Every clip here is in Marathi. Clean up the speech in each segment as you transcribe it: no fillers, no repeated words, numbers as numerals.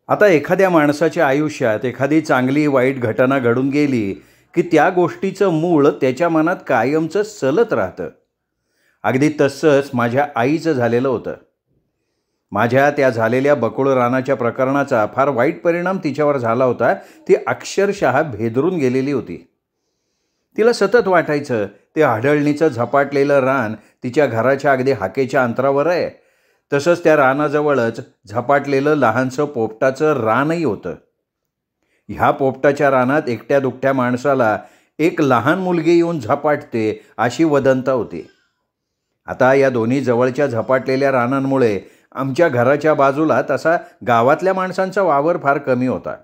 आता एखाद्या माणसाच्या आयुष्यात एखादी चांगली वाईट घटना घडून गेली, की त्या गोष्टीचं मूळ त्याच्या मनात कायमचं सलत राहतं. अगदी तसंच माझ्या आईचं झालेलं होतं. माझ्या त्या झालेल्या बकुळ रानाच्या प्रकरणाचा फार वाईट परिणाम तिच्यावर झाला होता. ती अक्षरशः भेदरून गेलेली होती. तिला सतत वाटायचं ते आढळणीचं झपाटलेलं रान तिच्या घराच्या अगदी हाकेच्या अंतरावर आहे. तसंच त्या रानाजवळच झपाटलेलं लहानसं पोपटाचं रानही होतं. ह्या पोपटाच्या रानात एकट्या दुकट्या माणसाला एक लहान मुलगी येऊन झपाटते अशी वदंता होती. आता या दोन्ही जवळच्या झपाटलेल्या रानांमुळे आमच्या घराच्या बाजूला तसा गावातल्या माणसांचा वावर फार कमी होता.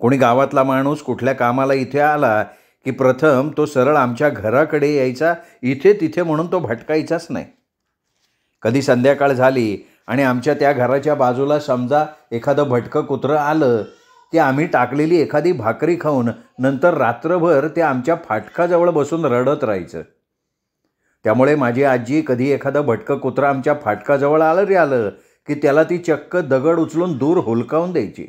कोणी गावातला माणूस कुठल्या कामाला इथे आला की प्रथम तो सरळ आमच्या घराकडे यायचा. इथे तिथे म्हणून तो भटकायचाच नाही. कधी संध्याकाळ झाली आणि आमच्या त्या घराच्या बाजूला समजा एखादं भटकं कुत्रं आलं की आम्ही टाकलेली एखादी भाकरी खाऊन नंतर रात्रभर ते आमच्या फाटकाजवळ बसून रडत राहायचं. त्यामुळे माझी आजी कधी एखादं भटकं कुत्रं आमच्या फाटकाजवळ आलं की त्याला ती चक्क दगड उचलून दूर हुलकावून द्यायची.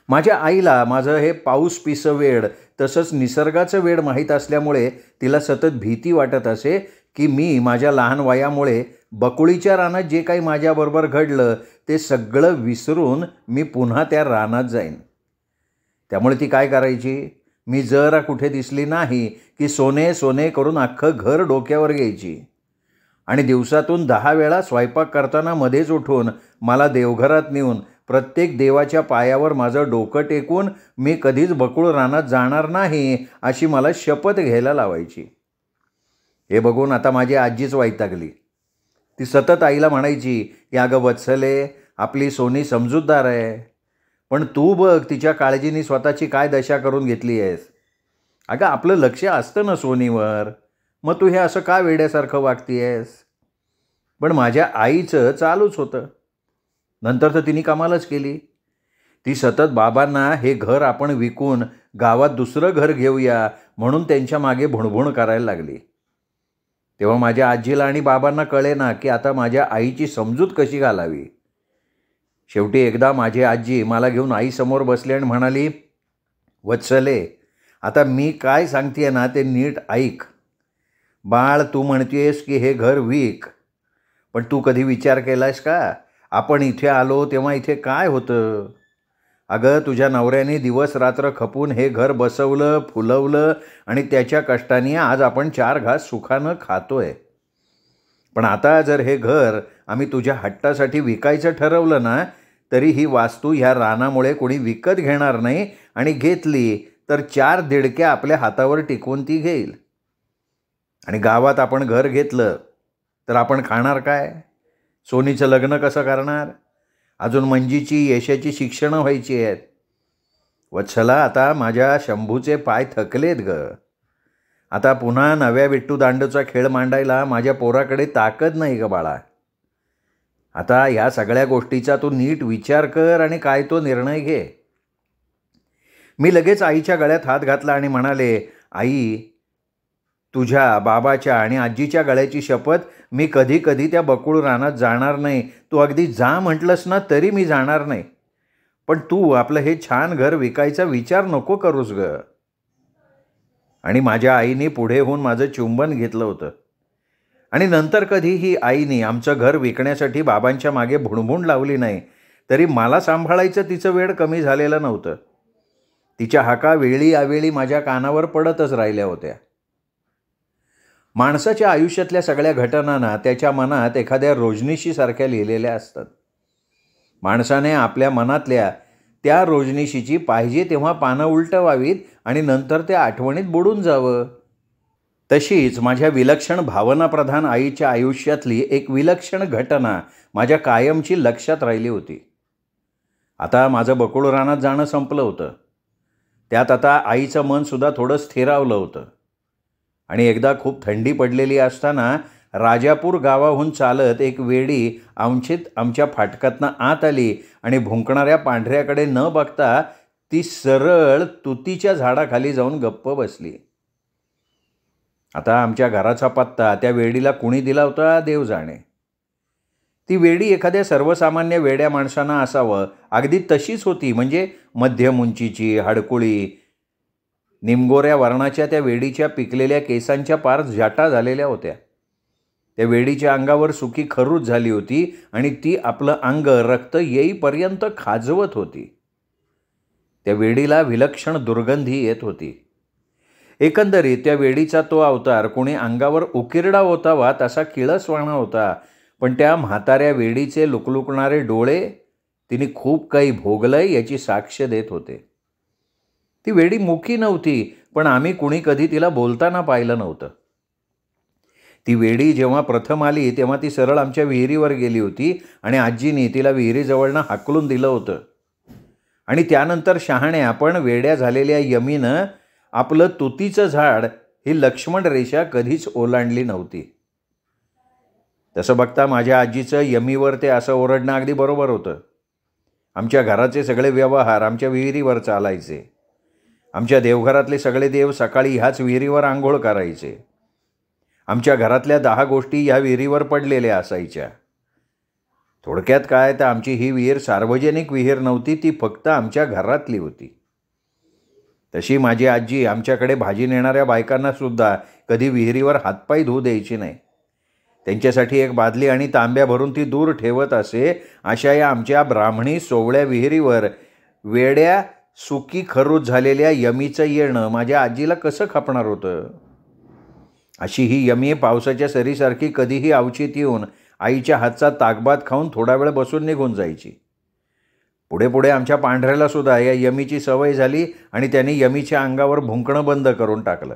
माझ्या आईला माझं हे पाऊस पिसं वेड तसंच निसर्गाचं वेड माहीत असल्यामुळे तिला सतत भीती वाटत असे की मी माझ्या लहान वयामुळे बकुळीच्या रानात जे काही माझ्याबरोबर घडलं ते सगळं विसरून मी पुन्हा त्या रानात जाईन. त्यामुळे ती काय करायची, मी जरा कुठे दिसली नाही की सोने सोने करून अख्खं घर डोक्यावर घ्यायची आणि दिवसातून 10 वेळा स्वयंपाक करताना मध्येच उठून मला देवघरात नेऊन प्रत्येक देवाच्या पायावर माझं डोकं टेकून मी कधीच बकुळ रानात जाणार नाही अशी मला शपथ घ्यायला लावायची. हे बघून आता माझी आजीच वैतागली. ती सतत आईला म्हणायची की अगं वत्सले, आपली सोनी समजूतदार आहे, पण तू बघ तिच्या काळजीने स्वतःची काय दशा करून घेतली आहेस. अगं आपलं लक्ष असतं ना सोनीवर, मग तू हे असं का वेड्यासारखं वागतीयेस. पण माझ्या आईचं चालूच होतं. नंतर तर तिने कमालच केली. ती सतत बाबांना हे घर आपण विकून गावात दुसरं घर घेऊया म्हणून त्यांच्या मागे भुणभुण करायला लागली. तेव्हा माझ्या आजीला आणि बाबांना कळेना की आता माझ्या आईची समजूत कशी घालावी. शेवटी एकदा माझी आजी मला घेऊन आईसमोर बसली आणि म्हणाली, वत्सले, आता मी काय सांगतेय ना ते नीट ऐक. बाळ, तू म्हणतेस की हे घर विक, पण तू कधी विचार केलास का आपण इथे आलो तेव्हा इथे काय होतं. अगं तुझ्या नवऱ्याने दिवस रात्र खपून हे घर बसवलं, फुलवलं आणि त्याच्या कष्टाने आज आपण 4 घास सुखानं खातोय. पण आता जर हे घर आम्ही तुझ्या हट्टासाठी विकायचं ठरवलं ना, तरी ही वास्तू ह्या रानामुळे कोणी विकत घेणार नाही आणि घेतली तर 4 दिडक्या आपल्या हातावर टिकवून ती घेईल. आणि गावात आपण घर घेतलं तर आपण खाणार काय, सोनीचं लग्न कसं करणार, अजून मंजीची यशाची शिक्षणं व्हायची आहेत. वत्सला, आता माझ्या शंभूचे पाय थकलेत ग. आता पुन्हा नव्या विट्टू दांडूचा खेळ मांडायला माझ्या पोराकडे ताकद नाही ग बाळा. आता ह्या सगळ्या गोष्टीचा तू नीट विचार कर आणि काय तो निर्णय घे. मी लगेच आईच्या गळ्यात हात घातला आणि म्हणाले, आई, तुझ्या बाबाच्या आणि आजीच्या गळ्याची शपथ, मी कधी कधी त्या बकुळ रानात जाणार नाही. तू अगदी जा म्हटलंस ना तरी मी जाणार नाही. पण तू आपलं हे छान घर विकायचा विचार नको करूस ग. आणि माझ्या आईने पुढे होऊन माझं चुंबन घेतलं होतं. आणि नंतर कधीही आईने आमचं घर विकण्यासाठी बाबांच्या मागे भुणभुण लावली नाही. तरी मला सांभाळायचं तिचं वेळ कमी झालेलं नव्हतं. तिच्या हाका वेळी अवेळी माझ्या कानावर पडतच राहिल्या होत्या. माणसाच्या आयुष्यातल्या सगळ्या घटनांना त्याच्या मनात एखाद्या रोजनिशीसारख्या लिहिलेल्या असतात. माणसाने आपल्या मनातल्या त्या रोजनिशीची पाहिजे तेव्हा पानं उलटवावीत आणि नंतर त्या आठवणीत बुडून जावं. तशीच माझ्या विलक्षण भावनाप्रधान आईच्या आयुष्यातली एक विलक्षण घटना माझ्या कायमची लक्षात राहिली होती. आता माझं बकुळ रानात जाणं संपलं होतं. त्यात आता आईचं मनसुद्धा थोडं स्थिरावलं होतं. आणि एकदा खूप थंडी पडलेली असताना राजापूर गावाहून चालत एक वेडी आमच्या फाटकातनं आत आली आणि भुंकणाऱ्या पांढऱ्याकडे न बघता ती सरळ तुतीच्या झाडाखाली जाऊन गप्प बसली. आता आमच्या घराचा पत्ता त्या वेडीला कुणी दिला होता देव जाणे. ती वेडी एखाद्या सर्वसामान्य वेड्या माणसांना असावं अगदी तशीच होती. म्हणजे मध्यम उंचीची, हडकुळी, निमगोऱ्या वर्णाच्या त्या वेडीच्या पिकलेल्या केसांच्या पार जाटा झालेल्या होत्या. त्या वेडीच्या अंगावर सुकी खरूज झाली होती आणि ती आपलं अंग रक्त येईपर्यंत खाजवत होती. त्या वेडीला विलक्षण दुर्गंधी येत होती. एकंदरीत त्या वेडीचा तो अवतार कोणी अंगावर उकिरडा होतावा तसा किळसवाणा होता. पण त्या म्हाताऱ्या वेडीचे लुकलुकणारे डोळे तिने खूप काही भोगलंय याची साक्ष देत होते. ती वेडी मुकी नव्हती, पण आम्ही कुणी कधी तिला बोलताना पाहिलं नव्हतं. ती वेडी जेव्हा प्रथम आली तेव्हा ती सरळ आमच्या विहिरीवर गेली होती आणि आजीने तिला विहिरीजवळनं हाकलून दिलं होतं. आणि त्यानंतर शहाण्या पण वेड्या झालेल्या यमीनं आपलं तुतीचं झाड ही लक्ष्मण रेषा कधीच ओलांडली नव्हती. तसं बघता माझ्या आजीचं यमीवर ते असं ओरडणं अगदी बरोबर होतं. आमच्या घराचे सगळे व्यवहार आमच्या विहिरीवर चालायचे. आमच्या देवघरातले सगळे देव सकाळी ह्याच विहिरीवर आंघोळ करायचे. आमच्या घरातल्या 10 गोष्टी ह्या विहिरीवर पडलेल्या असायच्या. थोडक्यात काय तर आमची ही विहीर सार्वजनिक विहीर नव्हती, ती फक्त आमच्या घरातली होती. तशी माझी आजी आमच्याकडे भाजी नेणाऱ्या बायकांनासुद्धा कधी विहिरीवर हातपाय धुऊ द्यायची नाही. त्यांच्यासाठी एक बादली आणि तांब्या भरून ती दूर ठेवत असे. अशा या आमच्या ब्राह्मणी सोवळ्या विहिरीवर वेड्या सुकी खरूज झालेल्या यमीचं येणं माझ्या आजीला कसं खपणार होतं. अशी ही यमी पावसाच्या सरीसारखी कधीही अवचित येऊन आईच्या हातचा ताकभात खाऊन थोडा वेळ बसून निघून जायची. पुढे पुढे आमच्या पांढऱ्याला सुद्धा या यमीची सवय झाली आणि त्यांनी यमीच्या अंगावर भुंकणं बंद करून टाकलं.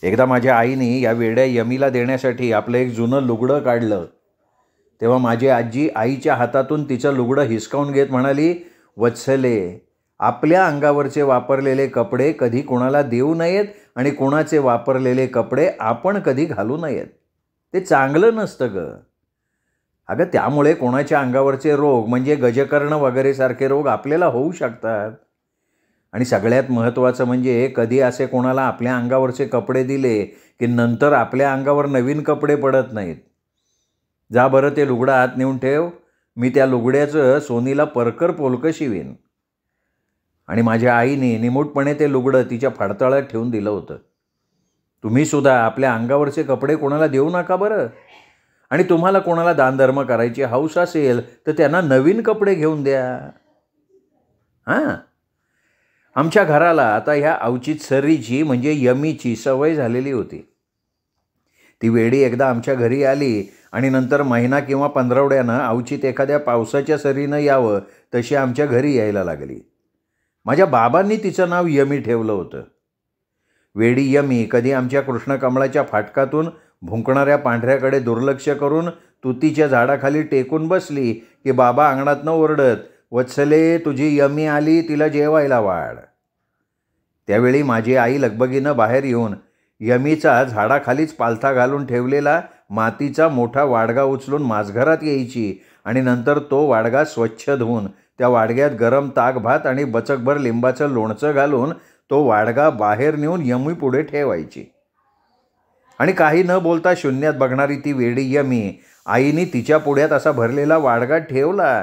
एकदा माझ्या आईने या वेड्या यमीला देण्यासाठी आपलं एक जुनं लुगडं काढलं. तेव्हा माझी आजी आईच्या हातातून तिचं लुगडं हिसकावून घेत म्हणाली, वत्सले, आपल्या अंगावरचे वापरलेले कपडे कधी कोणाला देऊ नयेत आणि कोणाचे वापरलेले कपडे आपण कधी घालू नयेत. ते चांगलं नसतं ग. अगं त्यामुळे कोणाच्या अंगावरचे रोग म्हणजे गजकर्ण वगैरे सारखे रोग आपल्याला होऊ शकतात. आणि सगळ्यात महत्त्वाचं म्हणजे कधी असे कोणाला आपल्या अंगावरचे कपडे दिले की नंतर आपल्या अंगावर नवीन कपडे पडत नाहीत. जा बरं ते लुगडं आत नेऊन ठेव, मी त्या लुगड्याचं सोनीला परकर पोलकं शिवीन. आणि माझ्या आईने निमूटपणे ते लुगडं तिच्या फडताळ्यात ठेवून दिलं होतं. तुम्हीसुद्धा आपल्या अंगावरचे कपडे कोणाला देऊ नका बरं. आणि तुम्हाला कोणाला दानधर्म करायची हौस असेल तर त्यांना नवीन कपडे घेऊन द्या. हां, आमच्या घराला आता ह्या अवचित सरीची म्हणजे यमीची सवय झालेली होती. ती वेडी एकदा आमच्या घरी आली आणि नंतर महिना किंवा पंधरवड्यानं अवचित एखाद्या पावसाच्या सरीनं यावं तशी आमच्या घरी यायला लागली. माझ्या बाबांनी तिचं नाव यमी ठेवलं होतं. वेडी यमी कधी आमच्या कृष्णकमळाच्या फाटकातून भुंकणाऱ्या पांढऱ्याकडे दुर्लक्ष करून तुतीच्या झाडाखाली टेकून बसली की बाबा अंगणातनं ओरडत, वत्सले, तुझी यमी आली, तिला जेवायला वाढ. त्यावेळी माझी आई लगबगीनं बाहेर येऊन यमीचा झाडाखालीच पालथा घालून ठेवलेला मातीचा मोठा वाडगा उचलून माझघरात यायची आणि नंतर तो वाडगा स्वच्छ धुवून त्या वाडग्यात गरम ताक भात आणि बचकभर लिंबाचं लोणचं घालून तो वाडगा बाहेर नेऊन यमी पुढे ठेवायची. आणि काही न बोलता शून्यात बघणारी ती वेडी यमी आईने तिच्या पुढ्यात असा भरलेला वाडगा ठेवला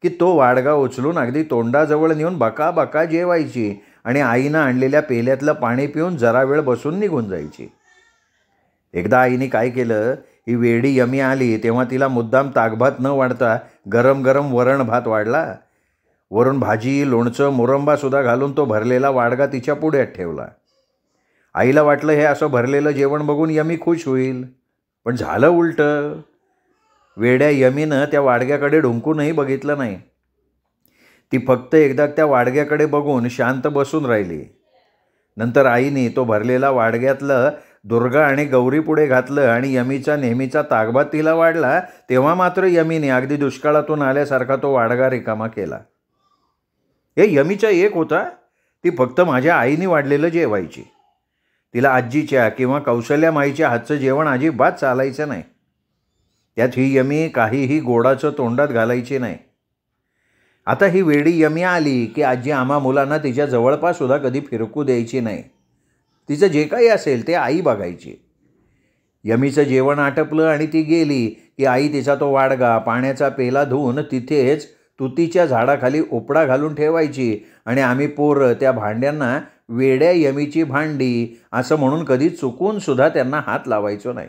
की तो वाडगा उचलून अगदी तोंडाजवळ नेऊन बका बका जेवायची आणि आईनं आणलेल्या पेल्यातलं पाणी पिऊन जरा वेळ बसून निघून जायची. एकदा आईने काय केलं, ही वेडी यमी आली तेव्हा तिला मुद्दाम ताकभात न वाढता गरम गरम वरण भात वाढला. वरून भाजी, लोणचं, मुरंबासुद्धा घालून तो भरलेला वाडगा तिच्या पुढ्यात ठेवला. आईला वाटलं हे असं भरलेलं जेवण बघून यमी खुश होईल, पण झालं उलटं. वेड्या यमीनं त्या वाडग्याकडे ढुंकूनही बघितलं नाही. ती फक्त एकदा त्या वाडग्याकडे बघून शांत बसून राहिली. नंतर आईने तो भरलेला वाडग्यातलं दुर्गा आणि गौरी पुढे घातलं आणि यमीचा नेहमीचा ताकभात तिला वाढला. तेव्हा मात्र यमीने अगदी दुष्काळातून आल्यासारखा तो वाडगा रिकामा केला. हे यमीचा एक होता, ती फक्त माझ्या आईने वाढलेलं जेवायची. तिला आजीच्या किंवा कौशल्या माईच्या हातचं जेवण अजिबात चालायचं नाही. त्यात ही यमी काहीही गोडाचं तोंडात घालायची नाही. आता ही वेडी यमी आली की आजी आम्हा मुलांना तिच्या जवळपाससुद्धा कधी फिरकू द्यायची नाही. तिचं जे काही असेल ते आई बघायची. यमीचं जेवण आटपलं आणि ती गेली की आई तिचा तो वाडगा पाण्याचा पेला धुवून तिथेच तुतीच्या झाडाखाली उपडा घालून ठेवायची आणि आम्ही पोरं त्या भांड्यांना वेड्या यमीची भांडी असं म्हणून कधी चुकून सुद्धा त्यांना हात लावायचो नाही.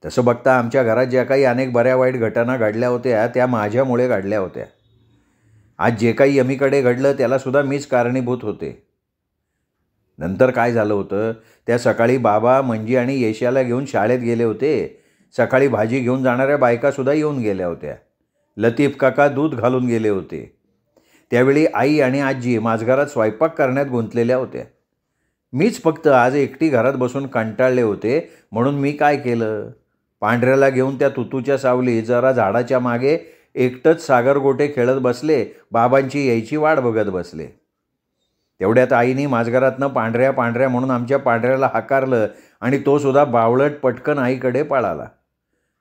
तसं बघता आमच्या घरात ज्या काही अनेक बऱ्या वाईट घटना घडल्या होत्या त्या माझ्यामुळे घडल्या होत्या. आज जे काही यमीकडे घडलं त्यालासुद्धा मीच कारणीभूत होते. नंतर काय झालं होतं, त्या सकाळी बाबा मंजी आणि येशाला घेऊन शाळेत गेले होते. सकाळी भाजी घेऊन जाणाऱ्या बायकासुद्धा येऊन गेल्या होत्या. लतीफ काका दूध घालून गेले होते. त्यावेळी आई आणि आजी माझघरात स्वयंपाक करण्यात गुंतलेल्या होत्या. मीच फक्त आज एकटी घरात बसून कंटाळले होते. म्हणून मी काय केलं, पांढऱ्याला घेऊन त्या तुतूच्या सावलीत जरा झाडाच्या मागे एकटंच सागरगोटे खेळत बसले, बाबांची यायची वाट बघत बसले. तेवढ्यात आईने माझघरातनं पांढऱ्या पांढऱ्या म्हणून आमच्या पांढऱ्याला हाकारलं आणि तो सुद्धा बावळट पटकन आईकडे पळाला.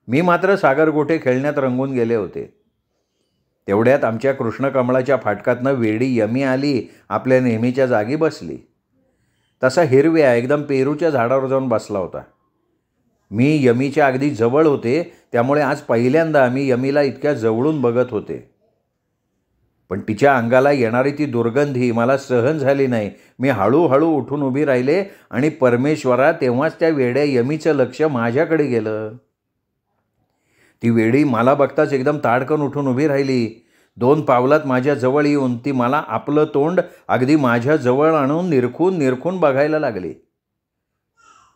मी मात्र सागरगोटे खेळण्यात रंगून गेले होते. तेवढ्यात आमच्या कृष्णकमळाच्या फाटकातनं वेडी यमी आली, आपल्या नेहमीच्या जागी बसली. तसा हिरव्या एकदम पेरूच्या झाडावर जाऊन बसला होता. मी यमीच्या अगदी जवळ होते, त्यामुळे आज पहिल्यांदा मी यमीला इतक्या जवळून बघत होते. पण तिच्या अंगाला येणारी ती दुर्गंधी मला सहन झाली नाही. मी हळूहळू उठून उभी राहिले आणि परमेश्वरा, तेव्हाच त्या वेड्या यमीचं लक्ष माझ्याकडे गेलं. ती वेडी मला बघताच एकदम ताडकन उठून उभी राहिली. 2 पावलात माझ्या जवळ येऊन ती मला आपलं तोंड अगदी माझ्या जवळ आणून निरखून निरखून बघायला लागली.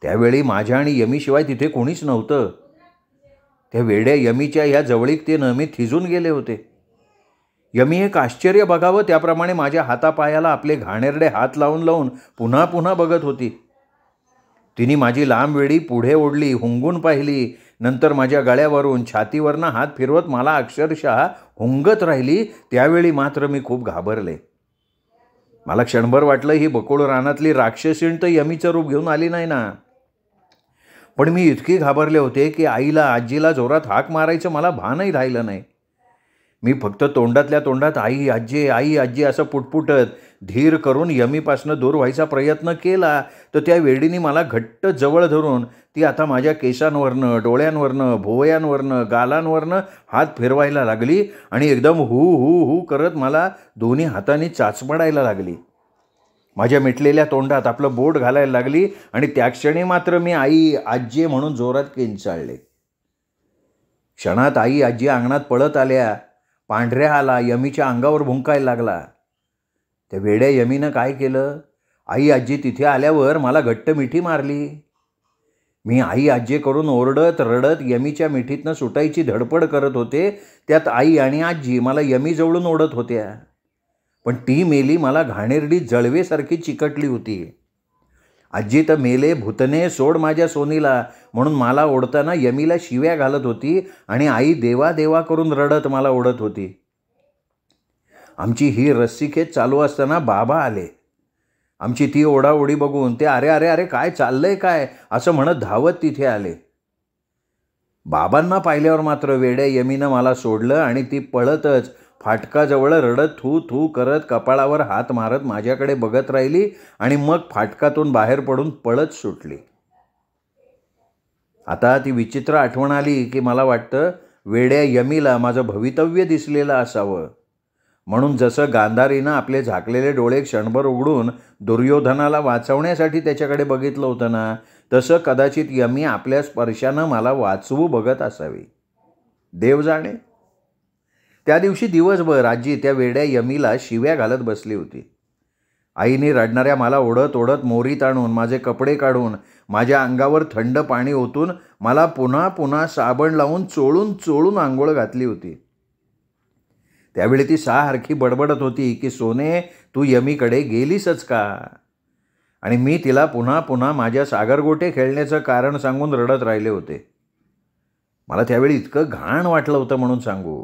त्यावेळी माझ्या आणि यमीशिवाय तिथे कोणीच नव्हतं. त्या वेड्या यमीच्या ह्या जवळीकतेनं मी थिजून गेले होते. यमी एक आश्चर्य बघावं त्याप्रमाणे माझ्या हातापायाला आपले घाणेरडे हात लावून लावून पुन्हा पुन्हा बघत होती. तिने माझी लांब वेडी पुढे ओढली, हुंगून पाहिली. नंतर माझ्या गळ्यावरून छातीवरनं हात फिरवत मला अक्षरशः हुंगत राहिली. त्यावेळी मात्र मी खूप घाबरले. मला क्षणभर वाटलं ही बकुळ रानातली राक्षसीण तर यमीचं रूप घेऊन आली नाही ना. पण मी इतकी घाबरले होते की आईला आजीला जोरात हाक मारायचं मला भानही राहिलं नाही. मी फक्त तोंडातल्या तोंडात आई आजी असं पुटपुटत धीर करून यमीपासनं दूर व्हायचा प्रयत्न केला, तर त्या वेडीने मला घट्ट जवळ धरून ती आता माझ्या केसांवरनं, डोळ्यांवरनं, भोवयांवरनं, गालांवरनं हात फिरवायला लागली आणि एकदम हू हू हू करत मला दोन्ही हातांनी चाचपडायला लागली. माझ्या मिटलेल्या तोंडात आपलं बोट घालायला लागली आणि त्या क्षणी मात्र मी आई आजी म्हणून जोरात किंचाळले. क्षणात आई आजी अंगणात पळत आल्या. पांढऱ्या आला, यमीच्या अंगावर भुंकायला लागला. त्या वेड्या यमीनं काय केलं, आई आजी तिथे आल्यावर मला घट्ट मिठी मारली. मी आई आजी करून ओरडत रडत यमीच्या मिठीतनं सुटायची धडपड करत होते. त्यात आई आणि आजी मला यमी जवळून ओढत होत्या. पण ती मेली मला घाणेरडी जळवेसारखी चिकटली होती. आजी तर मेले भूतने, सोड माझ्या सोनीला म्हणून मला ओढताना यमीला शिव्या घालत होती आणि आई देवा देवा करून रडत मला ओढत होती. आमची ही रस्सीखेच चालू असताना बाबा आले. आमची ती ओढाओढी बघून ते अरे अरे अरे काय चाललंय काय असं म्हणत धावत तिथे आले. बाबांना पाहिल्यावर मात्र वेड्या यमीनं मला सोडलं आणि ती पळतच फाटकाजवळ रडत थू थू करत कपाळावर हात मारत माझ्याकडे बघत राहिली आणि मग फाटकातून बाहेर पडून पळत सुटली. आता ती विचित्र आठवण आली की मला वाटतं वेड्या यमीला माझं भवितव्य दिसलेलं असावं. म्हणून जसं गांधारीनं आपले झाकलेले डोळे क्षणभर उघडून दुर्योधनाला वाचवण्यासाठी त्याच्याकडे बघितलं होतं ना, तसं कदाचित यमी आपल्या स्पर्शानं मला वाचवू बघत असावी. देव जाणे. त्या दिवशी दिवसभर आजी त्या वेड्या यमीला शिव्या घालत बसली होती. आईने रडणाऱ्या मला ओढत ओढत मोरीत आणून माझे कपडे काढून माझ्या अंगावर थंड पाणी ओतून मला पुन्हा पुन्हा साबण लावून चोळून चोळून आंघोळ घातली होती. त्यावेळी ती सारखी बडबडत होती की सोने तू यमीकडे गेलीसच का. आणि मी तिला पुन्हा पुन्हा माझ्या सागरगोटे खेळण्याचं कारण सांगून रडत राहिले होते. मला त्यावेळी इतकं घाण वाटलं होतं म्हणून सांगू.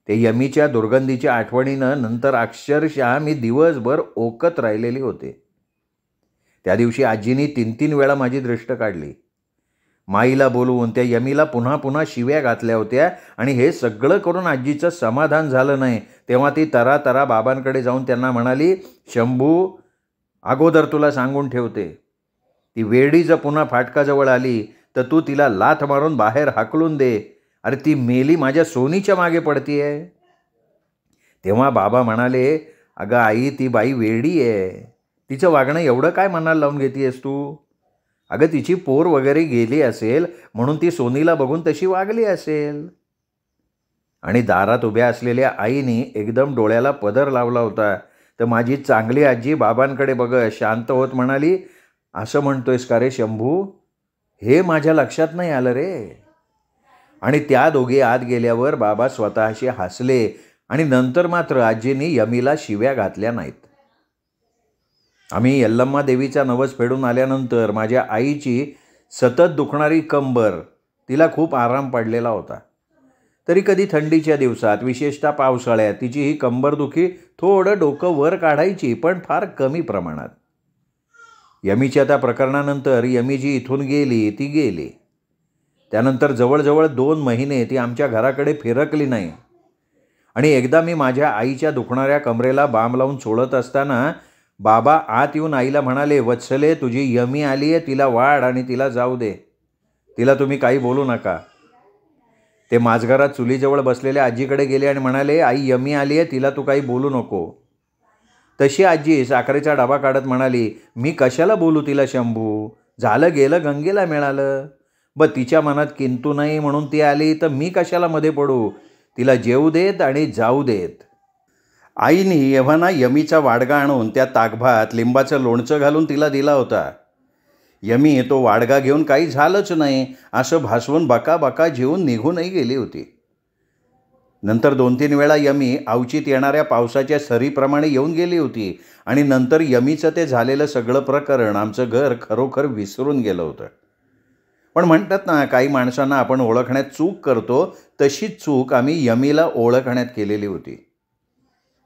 ते यमीच्या दुर्गंधीच्या आठवणीनं नंतर अक्षरशः मी दिवसभर ओकत राहिलेली होते. त्या दिवशी आजीनी 3-3 वेळा माझी दृष्ट काढली. माईला बोलवून त्या यमीला पुन्हा पुन्हा शिव्या घातल्या होत्या आणि हे सगळं करून आजीचं समाधान झालं नाही. तेव्हा ती तरा बाबांकडे जाऊन त्यांना म्हणाली, शंभू अगोदर तुला सांगून ठेवते, ती वेडी जर पुन्हा फाटकाजवळ आली तर तू तिला लाथ मारून बाहेर हाकलून दे. अरे ती मेली माझ्या सोनीच्या मागे पडतीये. तेव्हा बाबा म्हणाले, अगं आई, ती बाई वेडी आहे. तिचं वागणं एवढं काय मनाला लावून घेतेयस तू? अगं तिची पोर वगैरे गेली असेल म्हणून ती सोनीला बघून तशी वागली असेल. आणि दारात उभ्या असलेल्या आईने एकदम डोळ्याला पदर लावला होता. तर माझी चांगली आजी बाबांकडे बघत शांत होत म्हणाली, असं म्हणतोयस का रे शंभू? हे माझ्या लक्षात नाही आलं रे. आणि त्या दोघे आत गेल्यावर बाबा स्वतःशी हसले आणि नंतर मात्र आजींनी यमीला शिव्या घातल्या नाहीत. आम्ही यल्लम्मा देवीचा नवस फेडून आल्यानंतर माझ्या आईची सतत दुखणारी कंबर, तिला खूप आराम पडलेला होता. तरी कधी थंडीच्या दिवसात, विशेषतः पावसाळ्यात, तिची ही कंबरदुखी थोडं डोकं वर काढायची, पण फार कमी प्रमाणात. यमीच्या त्या प्रकरणानंतर यमी जी इथून गेली ती गेली. त्यानंतर जवळजवळ 2 महिने ती आमच्या घराकडे फिरकली नाही. आणि एकदा मी माझ्या आईच्या दुखणाऱ्या कमरेला बाम लावून सोडत असताना बाबा आत येऊन आईला म्हणाले, वत्सले, तुझी यमी आली आहे, तिला वाढ आणि तिला जाऊ दे. तिला तुम्ही काही बोलू नका. ते माझघरात चुलीजवळ बसलेल्या आजीकडे गेले आणि म्हणाले, आई, यमी आली आहे, तिला तू काही बोलू नको. तशी आजी साखरेचा डबा काढत म्हणाली, मी कशाला बोलू तिला शंभू? झालं गेलं, गंगेला मिळालं. तिच्या मनात किंतु नाही म्हणून ती आली, तर मी कशाला मध्ये पडू? तिला जेवू देत आणि जाऊ देत. आईनी एव्हाना यमीचा वाडगा आणून त्या ताकभात लिंबाचं लोणचं घालून तिला दिला होता. यमी तो वाडगा घेऊन काही झालंच नाही असं भासवून बका बका जेवून निघूनही गेली होती. नंतर 2-3 वेळा यमी अवचित येणाऱ्या पावसाच्या सरीप्रमाणे येऊन गेली होती. आणि नंतर यमीचं ते झालेलं सगळं प्रकरण आमचं घर खरोखर विसरून गेलं होतं. पण म्हणतात ना, काही माणसांना आपण ओळखण्यात चूक करतो, तशीच चूक आम्ही यमीला ओळखण्यात केलेली होती.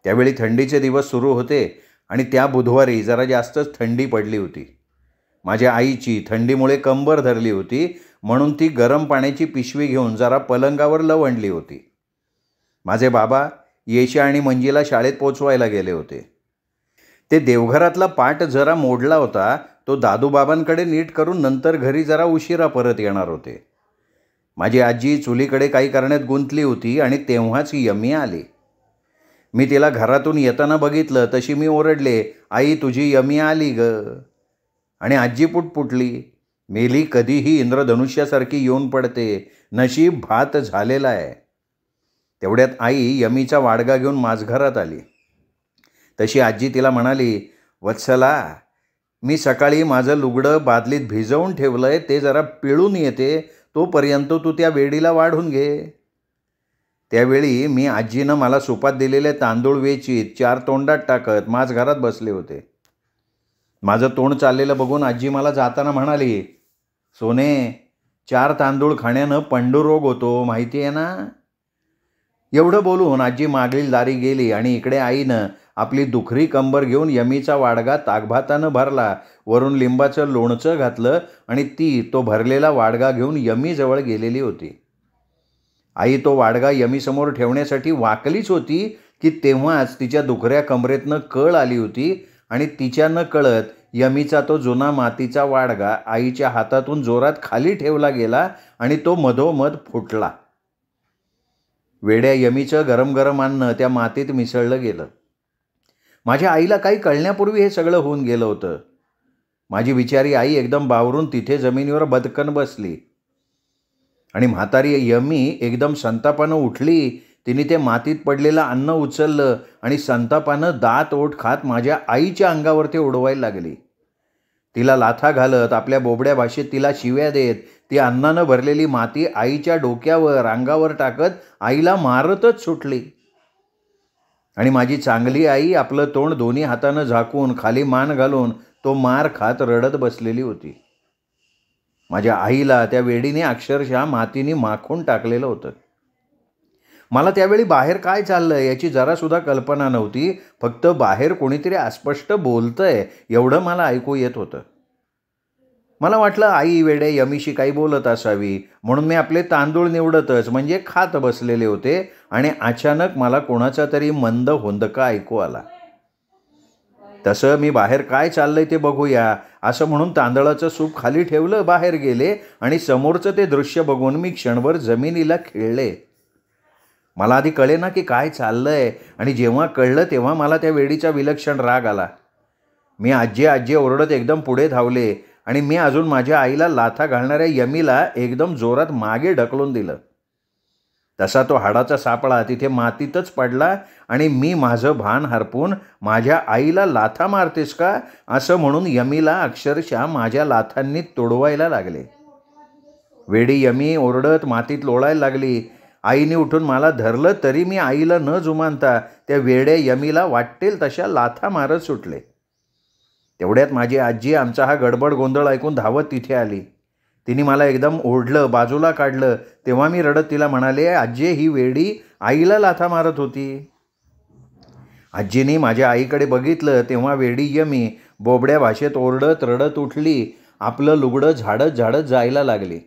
त्यावेळी थंडीचे दिवस सुरू होते आणि त्या बुधवारी जरा जास्तच थंडी पडली होती. माझ्या आईची थंडीमुळे कंबर धरली होती, म्हणून ती गरम पाण्याची पिशवी घेऊन जरा पलंगावर लवंडली होती. माझे बाबा येशा आणि मंजीला शाळेत पोचवायला गेले होते. ते देवघरातला पाट जरा मोडला होता, तो दादूबाबांकडे नीट करून नंतर घरी जरा उशिरा परत येणार होते. माझी आजी चुलीकडे काही करण्यात गुंतली होती आणि तेव्हाच यमी आली. मी तिला घरातून येताना बघितलं तशी मी ओरडले, आई, तुझी यमी आली ग. आणि आजी पुटपुटली, मेली कधीही इंद्रधनुष्यासारखी येऊन पडते, नशीब भात झालेला आहे. तेवढ्यात आई यमीचा वाडगा घेऊन माझघरात आली. तशी आजी तिला म्हणाली, वत्सला, मी सकाळी माझं लुगडं बादलीत भिजवून ठेवलंय, ते जरा पिळून येते, तोपर्यंत तू त्या वेडीला वाढून घे. त्यावेळी मी आजीनं मला सुपात दिलेले तांदूळ वेचीत 4 तोंडात टाकत माझघरात बसले होते. माझं तोंड चाललेलं बघून आजी मला जाताना म्हणाली, सोने, 4 तांदूळ खाण्यानं पंडुरोग होतो, माहिती आहे ना? एवढं बोलून आजी मागील दारी गेली आणि इकडे आईनं आपली दुखरी कंबर घेऊन यमीचा वाडगा ताकभातानं भरला, वरून लिंबाचं लोणचं घातलं आणि ती तो भरलेला वाडगा घेऊन यमीजवळ गेलेली होती. आई तो वाडगा यमीसमोर ठेवण्यासाठी वाकलीच होती की तेव्हाच तिच्या दुखऱ्या कमरेतनं कळ आली होती आणि तिच्या न कळत यमीचा तो जुना मातीचा वाडगा आईच्या हातातून जोरात खाली ठेवला गेला आणि तो मधोमध फुटला. वेड्या यमीचं गरम गरम अन्न त्या मातीत मिसळलं गेलं. माझ्या आईला काही कळण्यापूर्वी हे सगळं होऊन गेलं होतं. माझी बिचारी आई एकदम बावरून तिथे जमिनीवर बदकन बसली आणि म्हातारी यमी एकदम संतापानं उठली. तिने ते मातीत पडलेलं अन्न उचललं आणि संतापानं दात ओठ खात माझ्या आईच्या अंगावर ते उडवायला लागली. तिला लाथा घालत, आपल्या बोबड्या भाषेत तिला शिव्या देत, ती अन्नानं भरलेली माती आईच्या डोक्यावर, अंगावर टाकत आईला मारतच सुटली. आणि माझी चांगली आई आपलं तोंड दोन्ही हातानं झाकून खाली मान घालून तो मार खात रडत बसलेली होती. माझ्या आईला त्या वेडीने अक्षरशः मातीने माखून टाकलेलं होतं. मला त्यावेळी बाहेर काय चाललं याची जरासुद्धा कल्पना नव्हती. फक्त बाहेर कोणीतरी अस्पष्ट बोलतंय एवढं मला ऐकू येत होतं. मला वाटलं आई वेडे यमीशी काही बोलत असावी, म्हणून मी आपले तांदूळ निवडतच म्हणजे खात बसलेले होते आणि अचानक मला कोणाचा तरी मंद हुंदका ऐकू आला. तसं मी बाहेर काय चाललंय ते बघूया असं म्हणून तांदळाचं सूप खाली ठेवलं, बाहेर गेले आणि समोरचं ते दृश्य बघून मी क्षणभर जमिनीला खिळले. मला आधी कळेना की काय चाललंय, आणि जेव्हा कळलं तेव्हा मला त्या वेडीचा विलक्षण राग आला. मी आजी आजी ओरडत एकदम पुढे धावले आणि मी अजून माझ्या आईला लाथा घालणाऱ्या यमीला एकदम जोरात मागे ढकलून दिलं. तसा तो हाडाचा सापळा तिथे मातीतच पडला आणि मी माझं भान हरपून माझ्या आईला लाथा मारतेस का असं म्हणून यमीला अक्षरशः माझ्या लाथांनी तोडवायला लागले. वेडी यमी ओरडत मातीत लोळायला लागली. आईने उठून मला धरलं तरी मी आईला न जुमानता त्या वेड्या यमीला वाटेल तशा लाथा मारत सुटले. तेवढ्यात माझी आजी आमचा हा गडबड गोंधळ ऐकून धावत तिथे आली. तिने मला एकदम ओढलं, बाजूला काढलं. तेव्हा मी रडत तिला म्हणाले, आजी ही वेडी आईला लाथा मारत होती. आजीने माझ्या आईकडे बघितलं तेव्हा वेडी यमी बोबड्या भाषेत ओरडत रडत उठली. आपलं लुगडं झाडत झाडत जायला लागली.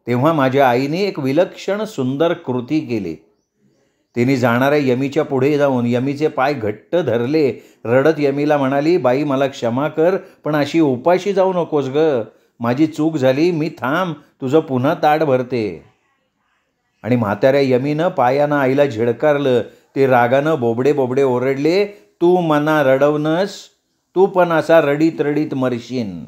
तेव्हा माझ्या आईने एक विलक्षण सुंदर कृती केली. तिने जाणाऱ्या यमीच्या पुढे जाऊन यमीचे पाय घट्ट धरले. रडत यमीला म्हणाली, बाई मला क्षमा कर, पण अशी उपाशी जाऊ नकोस ग. माझी चूक झाली, मी थांब, तुझं पुन्हा ताट भरते. आणि म्हाताऱ्या यमीनं पायानं आईला झिडकारलं. ते रागानं बोबडे बोबडे ओरडले, तू मना रडवनस, तू पण असा रडीत रडीत मरशीन.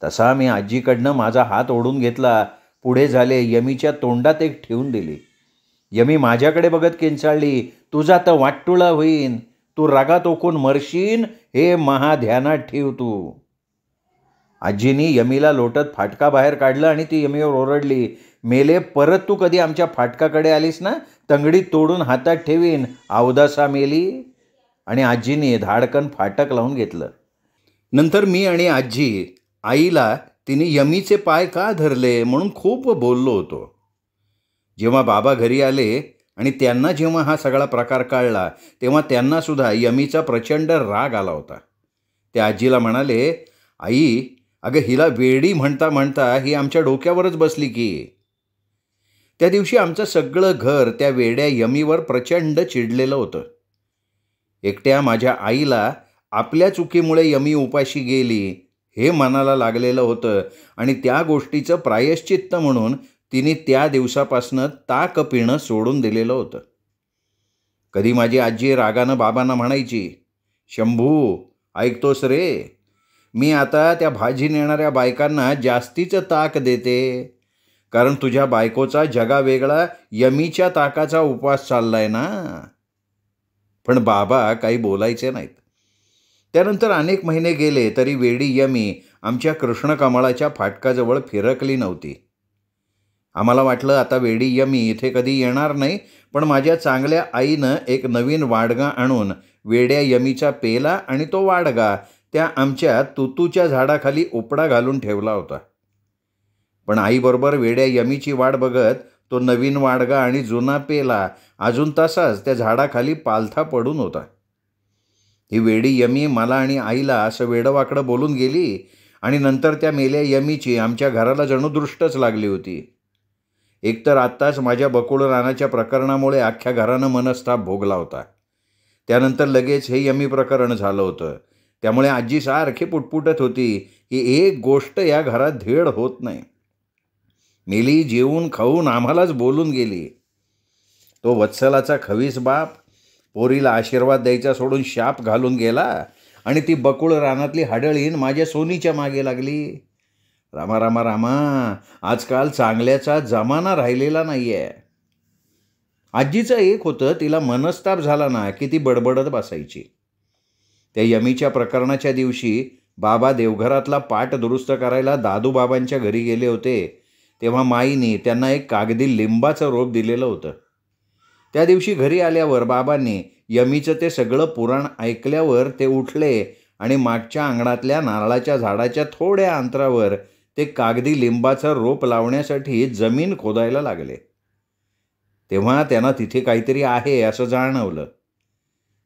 तसा मी आजीकडनं माझा हात ओढून घेतला. पुढे झाले. यमीच्या तोंडात एक ठेवून दिली. यमी माझ्याकडे बघत किंचाळली, तुझा तर वाटुळा होईन, तू रागात ओकून मरशीन हे महाध्यानात ठेव तू. आजीनी यमीला लोटत फाटका बाहेर काढलं आणि ती यमीवर ओरडली, मेले, परत तू कधी आमच्या फाटकाकडे आलीस ना, तंगडी तोडून हातात ठेवीन, अवदासा मेली. आणि आजीने धाडकन फाटक लावून घेतलं. नंतर मी आणि आजी आईला तिने यमीचे पाय का धरले म्हणून खूप बोललो होतो. जेव्हा बाबा घरी आले आणि त्यांना जेव्हा हा सगळा प्रकार कळला तेव्हा त्यांनासुद्धा यमीचा प्रचंड राग आला होता. ते आजीला म्हणाले, आई अगं हिला वेडी म्हणता म्हणता ही आमच्या डोक्यावरच बसली की. त्या दिवशी आमचं सगळं घर त्या वेड्या यमीवर प्रचंड चिडलेलं होतं. एकट्या माझ्या आईला आपल्या चुकीमुळे यमी उपाशी गेली हे मनाला लागलेलं होतं आणि त्या गोष्टीचं प्रायश्चित्त म्हणून तिने त्या दिवसापासनं ताक पिणं सोडून दिलेलं होतं. कधी माझी आजी रागानं बाबांना म्हणायची, शंभू ऐकतोस रे, मी आता त्या भाजी नेणाऱ्या बायकांना जास्तीचं ताक देते, कारण तुझ्या बायकोचा जगा वेगळा यमीच्या ताकाचा उपवास चाललाय ना. पण बाबा काही बोलायचे नाहीत. त्यानंतर अनेक महिने गेले तरी वेडी यमी आमच्या कृष्णकमळाच्या फाटकाजवळ फिरकली नव्हती. आम्हाला वाटलं आता वेडी यमी इथे कधी येणार नाही, पण माझ्या चांगल्या आईनं एक नवीन वाडगा आणून वेड्या यमीचा पेला आणि तो वाडगा त्या आमच्या तुतूच्या झाडाखाली उपडा घालून ठेवला होता. पण आईबरोबर वेड्या यमीची वाट बघत तो नवीन वाडगा आणि जुना पेला अजून तसाच त्या झाडाखाली पालथा पडून होता. ही वेडी यमी मला आणि आईला असं वेडवाकडं बोलून गेली आणि नंतर त्या मेल्या यमीची आमच्या घराला जणू दृष्टच लागली होती. एकतर आत्ताच माझ्या बकुळ रानाच्या प्रकरणामुळे अख्ख्या घरानं मनस्ताप भोगला होता. त्यानंतर लगेच हे यमी प्रकरण झालं होतं. त्यामुळे आजी सारखी पुटपुटत होती की एक गोष्ट या घरात धीड होत नाही. मेली जेवून खाऊन आम्हालाच बोलून गेली. तो वत्सलाचा खवीस बाप पोरीला आशीर्वाद द्यायचा सोडून शाप घालून गेला आणि ती बकुळ रानातली हाडळीन माझ्या सोनीच्या मागे लागली. रामा रामा रामा, आजकाल चांगल्याचा जमाना राहिलेला नाही आहे. आजीचं एक होतं, तिला मनस्ताप झाला ना की ती बडबडत बसायची. त्या यमीच्या प्रकरणाच्या दिवशी बाबा देवघरातला पाट दुरुस्त करायला दादूबाबांच्या घरी गेले होते. तेव्हा माईनी त्यांना एक कागदी लिंबाचं रोप दिलेलं होतं. त्या दिवशी घरी आल्यावर बाबांनी यमीचं ते सगळं पुराण ऐकल्यावर ते उठले आणि मागच्या अंगणातल्या नारळाच्या झाडाच्या थोड्या अंतरावर ते कागदी लिंबाचं रोप लावण्यासाठी जमीन खोदायला लागले. तेव्हा त्यांना तिथे काहीतरी आहे असं जाणवलं.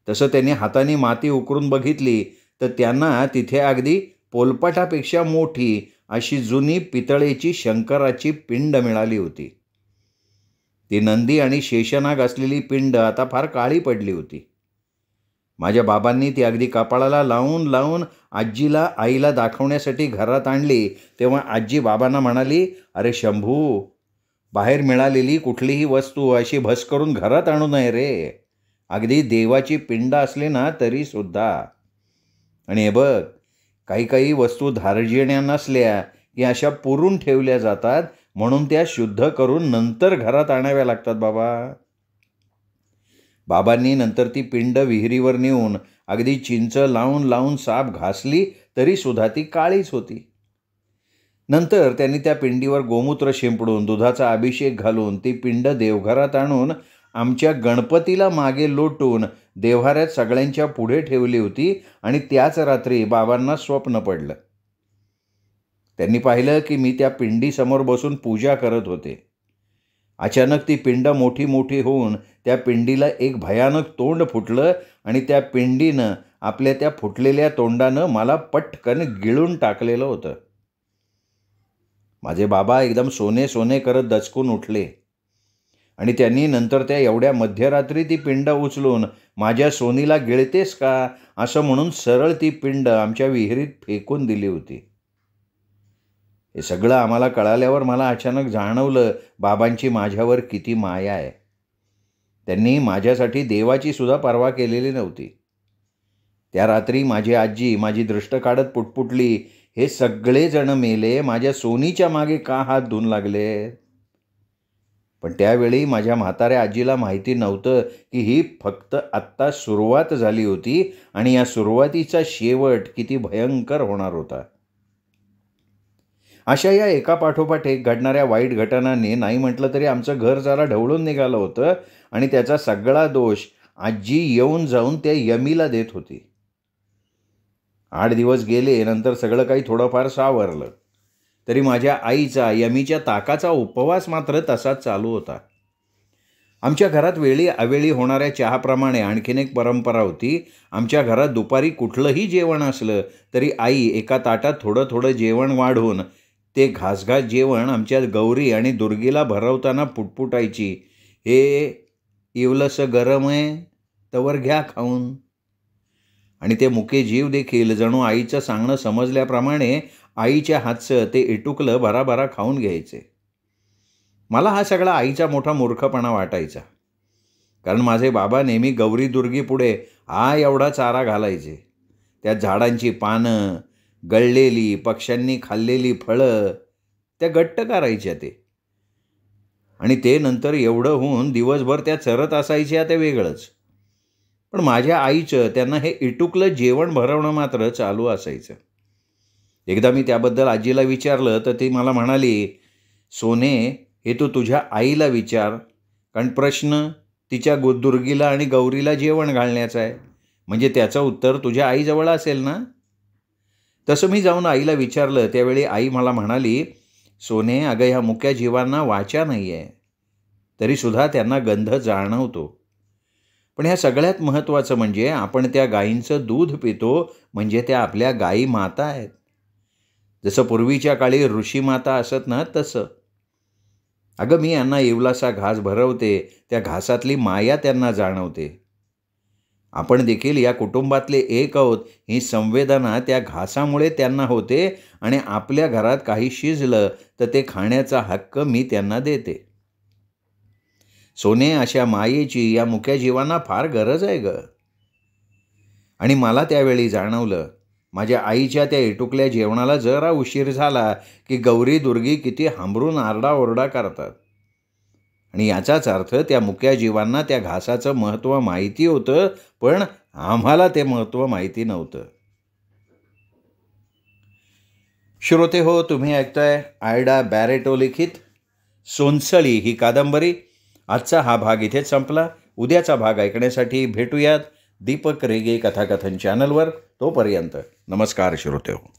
तसं त्यांनी हाताने माती उकरून बघितली तर त्यांना तिथे अगदी पोलपाटापेक्षा मोठी अशी जुनी पितळेची शंकराची पिंड मिळाली होती. ती नंदी आणि शेषनाग असलेली पिंड आता फार काळी पडली होती. माझ्या बाबांनी ती अगदी कपाळाला लावून लावून आजीला आईला दाखवण्यासाठी घरात आणली तेव्हा आजी बाबांना म्हणाली, अरे शंभू, बाहेर मिळालेली कुठलीही वस्तू अशी भस करून घरात आणू नये रे, अगदी देवाची पिंड असली ना तरीसुद्धा. आणि हे बघ, काही काही वस्तू धार्जिण्या नसल्या की अशा पुरून ठेवल्या जातात, म्हणून त्या शुद्ध करून नंतर घरात आणाव्या लागतात बाबा. बाबांनी नंतर ती पिंड विहिरीवर नेऊन अगदी चिंच लावून लावून साप घासली तरीसुद्धा ती काळीच होती. नंतर त्यांनी त्या पिंडीवर गोमूत्र शिंपडून दुधाचा अभिषेक घालून ती पिंड देवघरात आणून आमच्या गणपतीला मागे लोटून देव्हाऱ्यात सगळ्यांच्या पुढे ठेवली होती. आणि त्याच रात्री बाबांना स्वप्न पडलं. त्यांनी पाहिलं की मी त्या पिंडीसमोर बसून पूजा करत होते. अचानक ती पिंड मोठी मोठी होऊन त्या पिंडीला एक भयानक तोंड फुटलं आणि त्या पिंडीनं आपल्या त्या फुटलेल्या तोंडानं मला पटकन गिळून टाकलेलं होतं. माझे बाबा एकदम सोने सोने करत दचकून उठले आणि त्यांनी नंतर त्या एवढ्या मध्यरात्री ती पिंड उचलून माझ्या सोनीला गिळतेस का असं म्हणून सरळ ती पिंड आमच्या विहिरीत फेकून दिली होती. हे सगळं आम्हाला कळाल्यावर मला अचानक जाणवलं बाबांची माझ्यावर किती माया आहे. त्यांनी माझ्यासाठी देवाची सुद्धा पर्वा केलेली नव्हती. त्या रात्री माझी आजी माझी दृष्ट काढत पुटपुटली, हे सगळेजण मेले, माझ्या सोनीच्या मागे का हात धुवून लागले. पण त्यावेळी माझ्या म्हाताऱ्या आजीला माहिती नव्हतं की ही फक्त आत्ता सुरुवात झाली होती आणि या सुरुवातीचा शेवट किती भयंकर होणार होता. अशा या एकापाठोपाठ एक घडणाऱ्या वाईट घटनांनी नाही म्हटलं तरी आमचं घर जरा ढवळून निघालं होतं आणि त्याचा सगळा दोष आजी येऊन जाऊन त्या यमीला देत होती. 8 दिवस गेले, नंतर सगळं काही थोडंफार सावरलं. तरी माझ्या आईचा यमीच्या ताकाचा उपवास मात्र तसाच चालू होता. आमच्या घरात वेळी अवेळी होणाऱ्या चहाप्रमाणे आणखीन एक परंपरा होती. आमच्या घरात दुपारी कुठलंही जेवण असलं तरी आई एका ताटात थोडं थोडं जेवण वाढून ते घासघास जेवण आमच्या गौरी आणि दुर्गीला भरवताना पुटपुटायची, हे इवलंसं गरम आहे तवर घ्या खाऊन. आणि ते मुके जीव देखील जणू आईचं सांगणं समजल्याप्रमाणे आईच्या हातचं ते इटुकलं भराभरा खाऊन घ्यायचे. मला हा सगळा आईचा मोठा मूर्खपणा वाटायचा, कारण माझे बाबा नेहमी गौरी दुर्गी पुढे हा एवढा चारा घालायचे. त्या झाडांची पानं, गळलेली पक्ष्यांनी खाल्लेली फळं त्या गट्ट करायच्या ते, आणि ते नंतर एवढं होऊन दिवसभर त्या चरत असायच्या ते वेगळंच. पण माझ्या आईचं त्यांना हे इटुकलं जेवण भरवणं मात्र चालू असायचं. एकदा मी त्याबद्दल आजीला विचारलं तर ती मला म्हणाली, सोने, हे तू तुझ्या आईला विचार, कारण प्रश्न तिच्या दुर्गीला आणि गौरीला जेवण घालण्याचा आहे, म्हणजे त्याचं उत्तर तुझ्या आईजवळ असेल ना. तसं मी जाऊन आईला विचारलं. त्यावेळी आई मला म्हणाली, सोने, अगं ह्या मुक्या जीवांना वाचा नाही आहे, तरीसुद्धा त्यांना गंध जाणवतो. पण ह्या सगळ्यात महत्त्वाचं म्हणजे आपण त्या गायींचं दूध पितो, म्हणजे त्या आपल्या गायी माता आहेत. जसं पूर्वीच्या काळी ऋषी माता असत ना तसं. अगं मी यांना इवलासा घास भरवते, त्या घासातली माया त्यांना जाणवते. आपण देखील या कुटुंबातले एक आहोत ही संवेदना त्या घासामुळे त्यांना होते, आणि आपल्या घरात काही शिजलं तर ते खाण्याचा हक्क मी त्यांना देते. सोने, अशा मायेची या मुक्या जीवांना फार गरज आहे ग. आणि मला त्यावेळी जाणवलं, माझ्या आईच्या त्या इटुकल्या जेवणाला जरा उशीर झाला की गौरी दुर्गी किती हांबरून आरडाओरडा करतात. आणि याचाच अर्थ त्या मुक्या जीवांना त्या घासाचं महत्त्व माहिती होतं, पण आम्हाला ते महत्त्व माहिती नव्हतं. श्रोते हो, तुम्ही ऐकताय आयडा बॅरेटो लिखित सोनसळी ही कादंबरी. आजचा हा भाग इथेच संपला. उद्याचा भाग ऐकण्यासाठी भेटूयात दीपक रेगे कथाकथन चॅनलवर. तोपर्यंत नमस्कार श्रोते हो.